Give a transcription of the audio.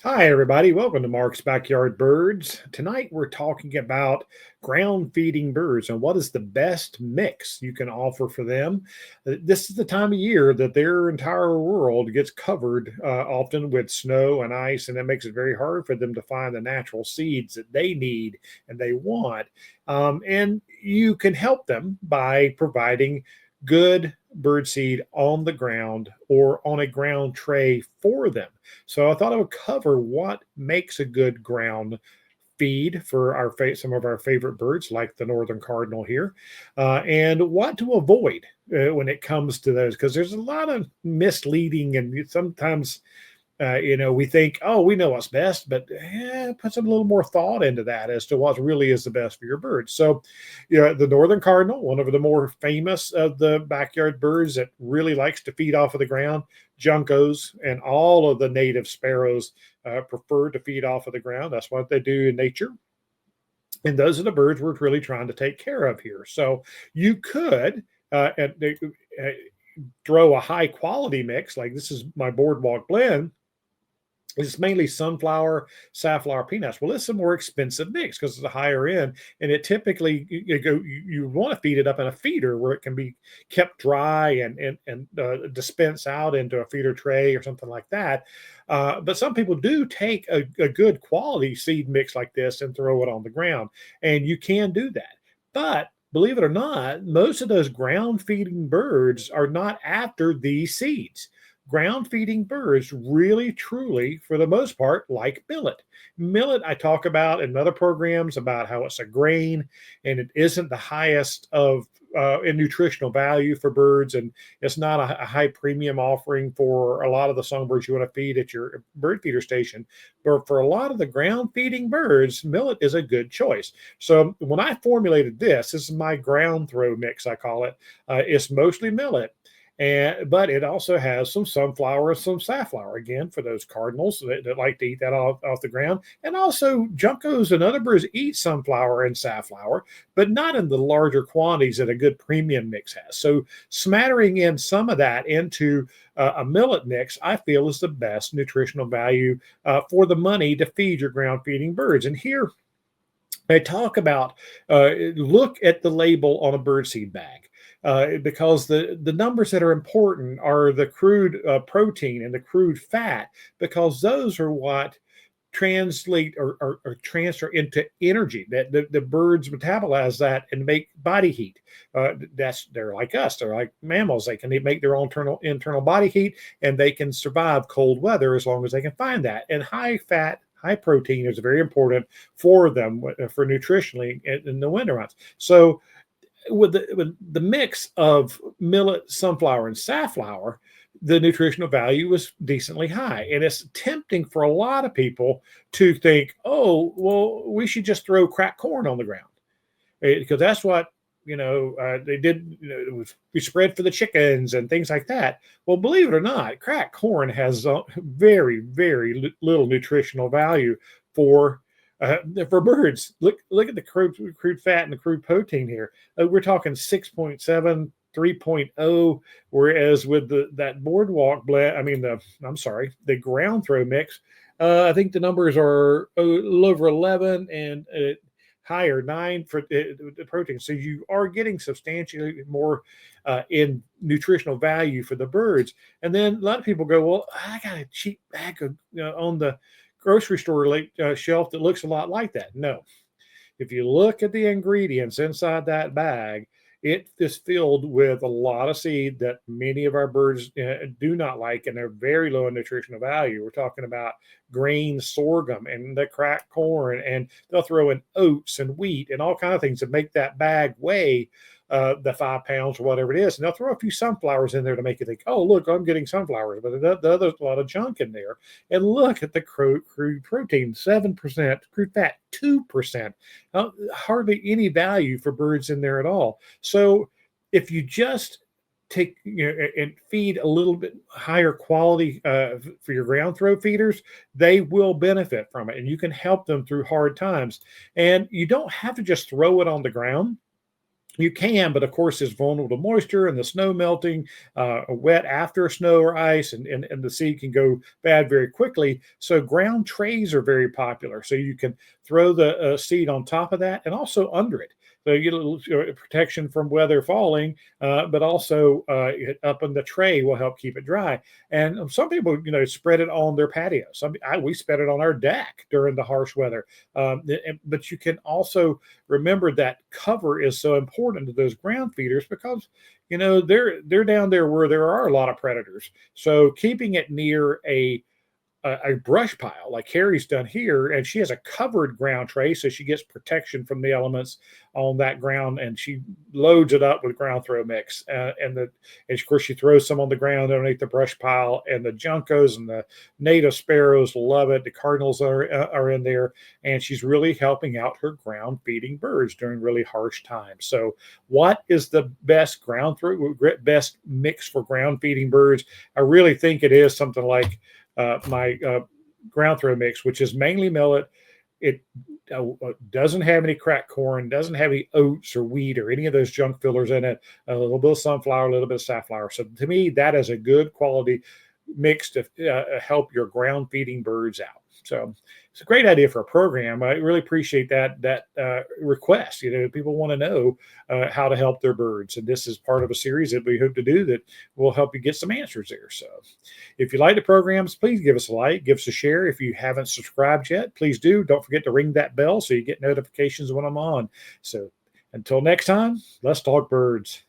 Hi, everybody. Welcome to Mark's Backyard Birds. Tonight, we're talking about ground feeding birds and what is the best mix you can offer for them. This is the time of year that their entire world gets covered often with snow and ice, and it makes it very hard for them to find the natural seeds that they need and they want. And you can help them by providing good bird seed on the ground or on a ground tray for them. So I thought I would cover what makes a good ground feed for some of our favorite birds, like the northern cardinal here, and what to avoid when it comes to those, because there's a lot of misleading and sometimes. We think, oh, we know what's best, but put some little more thought into that as to what really is the best for your birds. So, the northern cardinal, one of the more famous of the backyard birds that really likes to feed off of the ground, juncos and all of the native sparrows prefer to feed off of the ground. That's what they do in nature. And those are the birds we're really trying to take care of here. So you could throw a high quality mix, like this is my Boardwalk blend. It's mainly sunflower, safflower, peanuts. Well, it's a more expensive mix because it's a higher end, and it typically you want to feed it up in a feeder where it can be kept dry and dispense out into a feeder tray or something like that. But some people do take a good quality seed mix like this and throw it on the ground, and you can do that. But believe it or not, most of those ground feeding birds are not after these seeds. Ground feeding birds really, truly, for the most part, like millet. Millet, I talk about in other programs about how it's a grain and it isn't the highest of in nutritional value for birds, and it's not a high premium offering for a lot of the songbirds you want to feed at your bird feeder station. But for a lot of the ground feeding birds, millet is a good choice. So when I formulated this is my ground throw mix, I call it. It's mostly millet. But it also has some sunflower and some safflower, again, for those cardinals that like to eat that off the ground. And also juncos and other birds eat sunflower and safflower, but not in the larger quantities that a good premium mix has. So smattering in some of that into a millet mix, I feel is the best nutritional value for the money to feed your ground feeding birds. And here I talk about look at the label on a birdseed bag. Because the numbers that are important are the crude protein and the crude fat, because those are what translate or transfer into energy. That the birds metabolize that and make body heat. They're like us. They're like mammals. They can make their own internal body heat, and they can survive cold weather as long as they can find that. And high fat, high protein is very important for them for nutritionally in the winter months. So with the mix of millet, sunflower, and safflower, the nutritional value was decently high. And it's tempting for a lot of people to think, oh, well, we should just throw cracked corn on the ground because that's what they did. We spread for the chickens and things like that. Well, believe it or not, cracked corn has very, very little nutritional value for for birds. Look at the crude fat and the crude protein here. We're talking 6.7, 3.0, whereas with that Boardwalk blend, the ground throw mix, I think the numbers are a little over 11 and higher 9 for the protein. So you are getting substantially more in nutritional value for the birds. And then a lot of people go, well, I got a cheap bag of, on the grocery store shelf that looks a lot like that. No, if you look at the ingredients inside that bag, it is filled with a lot of seed that many of our birds do not like, and they're very low in nutritional value. We're talking about grain sorghum and the cracked corn, and they'll throw in oats and wheat and all kinds of things to make that bag weigh the 5 pounds or whatever it is. And they'll throw a few sunflowers in there to make you think, oh, look, I'm getting sunflowers. But there's a lot of junk in there. And look at the crude protein, 7%, crude fat, 2%. Hardly any value for birds in there at all. So if you just take and feed a little bit higher quality for your ground throw feeders, they will benefit from it. And you can help them through hard times. And you don't have to just throw it on the ground. You can, but of course, it's vulnerable to moisture and the snow melting, wet after snow or ice, and the seed can go bad very quickly. So, ground trays are very popular. So, you can throw the seed on top of that and also under it. So, you get a little protection from weather falling, but also up in the tray will help keep it dry. And some people, spread it on their patio. We spread it on our deck during the harsh weather. But you can also remember that cover is so important to those ground feeders because they're down there where there are a lot of predators. So keeping it near a brush pile like Carrie's done here, and she has a covered ground tray, so she gets protection from the elements on that ground, and she loads it up with ground throw mix. And of course she throws some on the ground underneath the brush pile, and the Juncos and the native sparrows love it. The Cardinals are in there, and she's really helping out her ground feeding birds during really harsh times. So, what is the best best mix for ground feeding birds? I really think it is something like my ground throw mix, which is mainly millet. It doesn't have any cracked corn, doesn't have any oats or wheat or any of those junk fillers in it. A little bit of sunflower, a little bit of safflower. So to me, that is a good quality mix to help your ground feeding birds out. So it's a great idea for a program. I really appreciate that request. People want to know how to help their birds, and this is part of a series that we hope to do that will help you get some answers there. So, if you like the programs, please give us a like, give us a share. If you haven't subscribed yet, please do. Don't forget to ring that bell so you get notifications when I'm on. So, until next time, let's talk birds.